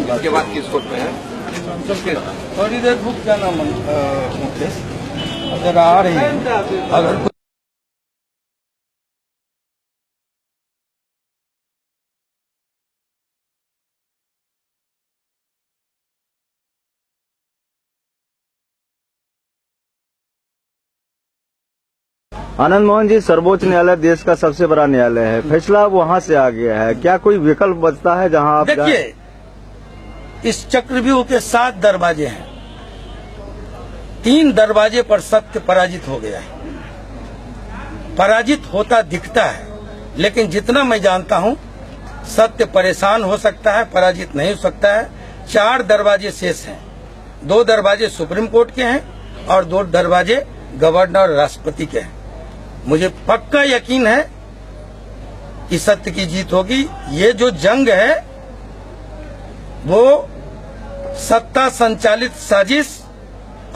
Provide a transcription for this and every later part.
इसके बाद किस कोर्ट में है? थोड़ी देर रुक जाना मुकेश, अगर आ रही है अगर आनंद मोहन जी, सर्वोच्च न्यायालय देश का सबसे बड़ा न्यायालय है, फैसला वहां से आ गया है, क्या कोई विकल्प बचता है जहां आप देखिए, इस चक्रव्यूह के 7 दरवाजे हैं, 3 दरवाजे पर सत्य पराजित हो गया है। पराजित होता दिखता है, लेकिन जितना मैं जानता हूं सत्य परेशान हो सकता है, पराजित नहीं हो सकता है। 4 दरवाजे शेष हैं, 2 दरवाजे सुप्रीम कोर्ट के हैं और 2 दरवाजे गवर्नर और राष्ट्रपति के हैं। मुझे पक्का यकीन है कि सत्य की जीत होगी। ये जो जंग है वो सत्ता संचालित साजिश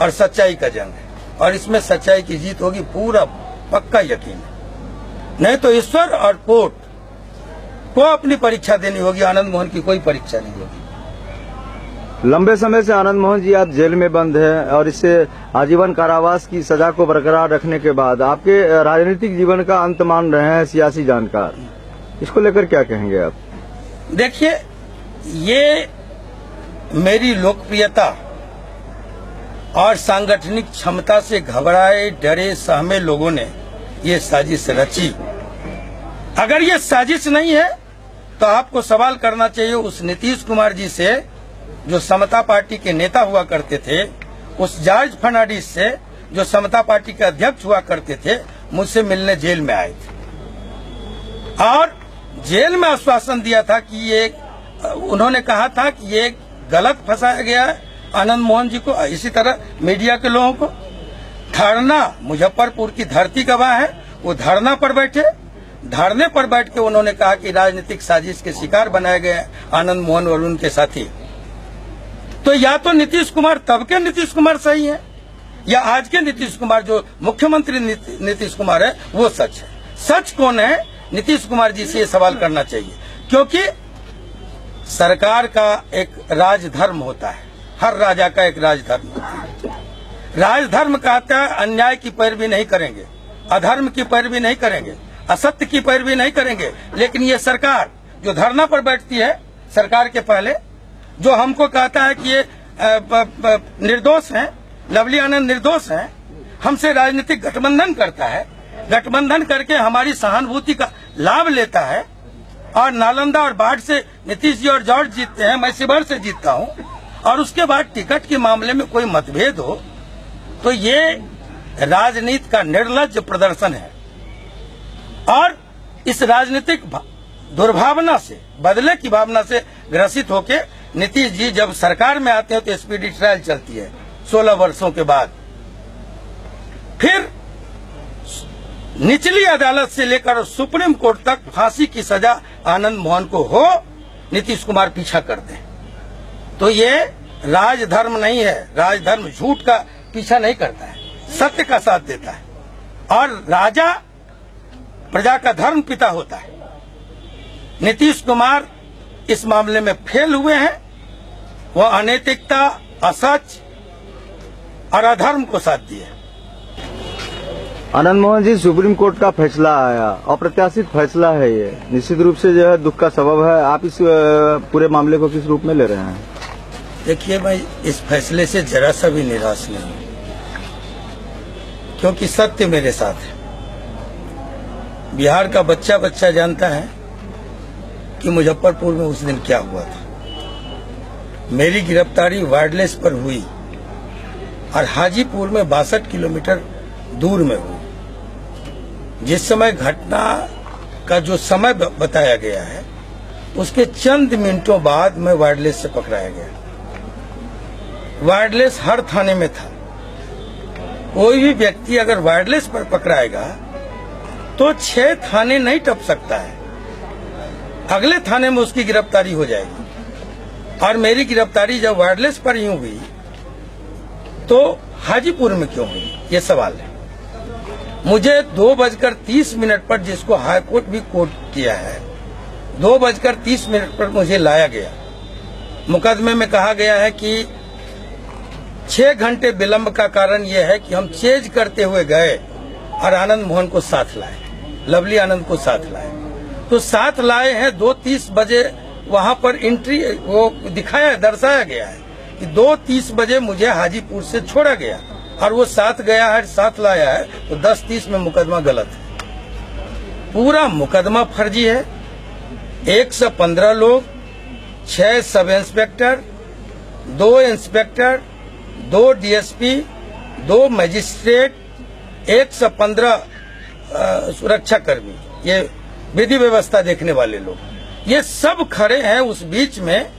और सच्चाई का जंग है, और इसमें सच्चाई की जीत होगी, पूरा पक्का यकीन है। नहीं तो ईश्वर और कोर्ट को अपनी परीक्षा देनी होगी, आनंद मोहन की कोई परीक्षा नहीं होगी। लंबे समय से आनंद मोहन जी आप जेल में बंद हैं और इससे आजीवन कारावास की सजा को बरकरार रखने के बाद आपके राजनीतिक जीवन का अंत मान रहे हैं सियासी जानकार, इसको लेकर क्या कहेंगे आप? देखिए, ये मेरी लोकप्रियता और सांगठनिक क्षमता से घबराए डरे सहमे लोगों ने ये साजिश रची। अगर ये साजिश नहीं है तो आपको सवाल करना चाहिए उस नीतीश कुमार जी से जो समता पार्टी के नेता हुआ करते थे, उस जॉर्ज फर्नांडिस से जो समता पार्टी के अध्यक्ष हुआ करते थे, मुझसे मिलने जेल में आए थे और जेल में आश्वासन दिया था कि ये, उन्होंने कहा था कि ये गलत फंसाया गया है आनंद मोहन जी को, इसी तरह मीडिया के लोगों को। धरना, मुजफ्फरपुर की धरती गवाह है, वो धरना पर बैठे, धरने पर बैठ के उन्होंने कहा कि राजनीतिक साजिश के शिकार बनाए गए आनंद मोहन और उनके साथी। तो या तो नीतीश कुमार तब के नीतीश कुमार सही है, या आज के नीतीश कुमार जो मुख्यमंत्री नीतीश कुमार है वो सच है। सच कौन है, नीतीश कुमार जी से ये सवाल करना चाहिए, क्योंकि सरकार का एक राजधर्म होता है, हर राजा का एक राजधर्म होता है। राजधर्म कहता है अन्याय की पैरवी नहीं करेंगे, अधर्म की पैरवी नहीं करेंगे, असत्य की पैरवी नहीं करेंगे। लेकिन ये सरकार जो धरना पर बैठती है, सरकार के पहले जो हमको कहता है कि ये निर्दोष हैं, लवली आनंद निर्दोष हैं, हमसे राजनीतिक गठबंधन करता है, गठबंधन करके हमारी सहानुभूति का लाभ लेता है, और नालंदा और बाढ़ से नीतीश जी और जॉर्ज जीतते हैं, मैं शिवहर से जीतता हूं, और उसके बाद टिकट के मामले में कोई मतभेद हो, तो ये राजनीति का निर्लज्ज प्रदर्शन है। और इस राजनीतिक दुर्भावना से, बदले की भावना से ग्रसित होके नीतीश जी जब सरकार में आते हैं तो स्पीडी ट्रायल चलती है 16 वर्षों के बाद। फिर निचली अदालत से लेकर सुप्रीम कोर्ट तक फांसी की सजा आनंद मोहन को हो, नीतीश कुमार पीछा कर दें। तो ये राजधर्म नहीं है, राजधर्म झूठ का पीछा नहीं करता है, सत्य का साथ देता है, और राजा प्रजा का धर्म पिता होता है। नीतीश कुमार इस मामले में फेल हुए हैं, वो अनैतिकता, असच और अधर्म को साथ दिए। आनंद मोहन जी, सुप्रीम कोर्ट का फैसला आया, अप्रत्याशित फैसला है ये, निश्चित रूप से जो है दुख का सबब है। आप इस पूरे मामले को किस रूप में ले रहे हैं? देखिए, मैं इस फैसले से जरा सा भी निराश नहीं हूं, क्योंकि सत्य मेरे साथ है। बिहार का बच्चा बच्चा जानता है कि मुजफ्फरपुर में उस दिन क्या हुआ था। मेरी गिरफ्तारी वायरलेस पर हुई और हाजीपुर में 62 किलोमीटर दूर में हुई। जिस समय घटना का जो समय बताया गया है, उसके चंद मिनटों बाद मैं वायरलेस से पकड़ाया गया। वायरलेस हर थाने में था। कोई भी व्यक्ति अगर वायरलेस पर पकड़ाएगा तो 6 थाने नहीं टप सकता है, अगले थाने में उसकी गिरफ्तारी हो जाएगी। और मेरी गिरफ्तारी जब वायरलेस पर ही हुई तो हाजीपुर में क्यों हुई, ये सवाल है। मुझे 2:30 पर, जिसको हाईकोर्ट भी कोर्ट किया है, 2:30 पर मुझे लाया गया। मुकदमे में कहा गया है कि 6 घंटे विलंब का कारण यह है कि हम चेज करते हुए गए और आनंद मोहन को साथ लाए, लवली आनंद को साथ लाए। तो साथ लाए हैं 2:30 बजे, वहां पर एंट्री वो दर्शाया गया है कि 2:30 बजे मुझे हाजीपुर से छोड़ा गया और वो साथ गया है, साथ लाया है, तो 10:30 में मुकदमा गलत है। पूरा मुकदमा फर्जी है। 115 लोग, 6 sub inspector, 2 inspector, 2 DSP, 2 magistrate, 115 सुरक्षा कर्मी, ये विधि व्यवस्था देखने वाले लोग, ये सब खड़े हैं। उस बीच में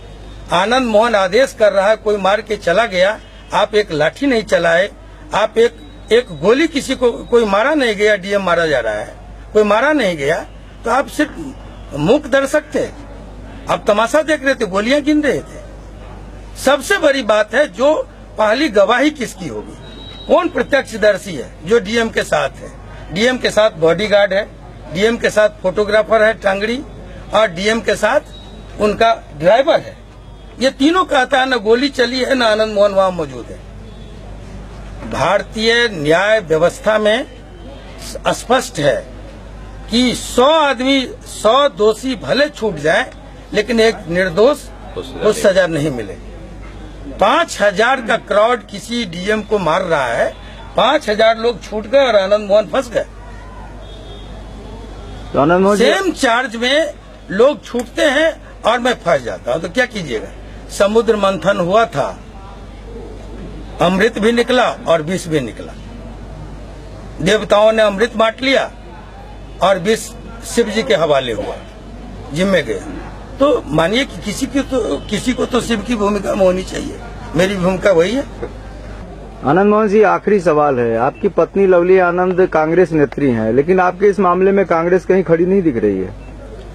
आनंद मोहन आदेश कर रहा है, कोई मार के चला गया, आप एक लाठी नहीं चलाए, आप एक गोली, किसी को कोई मारा नहीं गया, डीएम मारा जा रहा है, कोई मारा नहीं गया, तो आप सिर्फ मूक दर्शक थे, आप तमाशा देख रहे थे, गोलियां गिन रहे थे। सबसे बड़ी बात है, जो पहली गवाही किसकी होगी, कौन प्रत्यक्षदर्शी है जो डीएम के साथ है। डीएम के साथ बॉडीगार्ड है, डीएम के साथ फोटोग्राफर है टांगड़ी, और डीएम के साथ उनका ड्राइवर है। ये तीनों कहता है, न गोली चली है, न आनंद मोहन वहां मौजूद है। भारतीय न्याय व्यवस्था में स्पष्ट है कि 100 आदमी, 100 दोषी भले छूट जाए, लेकिन एक निर्दोष को सजा नहीं मिले। 5000 का क्राउड किसी डीएम को मार रहा है, 5000 लोग छूट गए और आनंद मोहन फंस गए। सेम चार्ज में लोग छूटते हैं और मैं फंस जाता हूं, तो क्या कीजिएगा। समुद्र मंथन हुआ था, अमृत भी निकला और विष भी निकला। देवताओं ने अमृत बांट लिया और विष शिव जी के हवाले हुआ, जिम्मे गया। तो मानिए कि किसी को तो शिव की भूमिका में होनी चाहिए, मेरी भूमिका वही है। आनंद मोहन जी, आखिरी सवाल है, आपकी पत्नी लवली आनंद कांग्रेस नेत्री हैं, लेकिन आपके इस मामले में कांग्रेस कहीं खड़ी नहीं दिख रही है।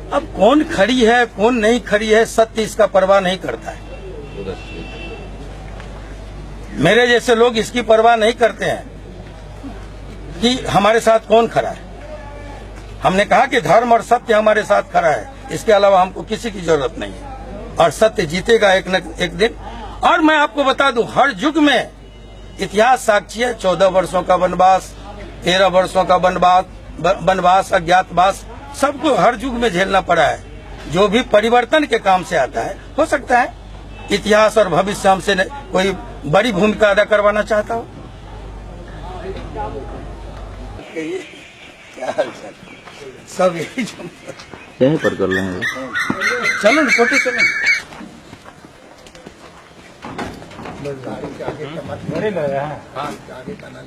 अब कौन खड़ी है कौन नहीं खड़ी है, सत्य इसका परवाह नहीं करता है। मेरे जैसे लोग इसकी परवाह नहीं करते हैं कि हमारे साथ कौन खड़ा है। हमने कहा कि धर्म और सत्य हमारे साथ खड़ा है, इसके अलावा हमको किसी की जरूरत नहीं है, और सत्य जीतेगा एक न एक दिन। और मैं आपको बता दूं, हर युग में इतिहास साक्षी है। 14 वर्षों का वनवास, 13 वर्षों का वनवास, अज्ञातवास, सबको हर युग में झेलना पड़ा है। जो भी परिवर्तन के काम से आता है, हो सकता है इतिहास और भविष्य हमसे कोई बड़ी भूमिका अदा करवाना चाहता हो। क्या हाल चाल, सब यहीं पर कर लेंगे। चलो न, फोटो चलो। आगे का मत, आगे का ना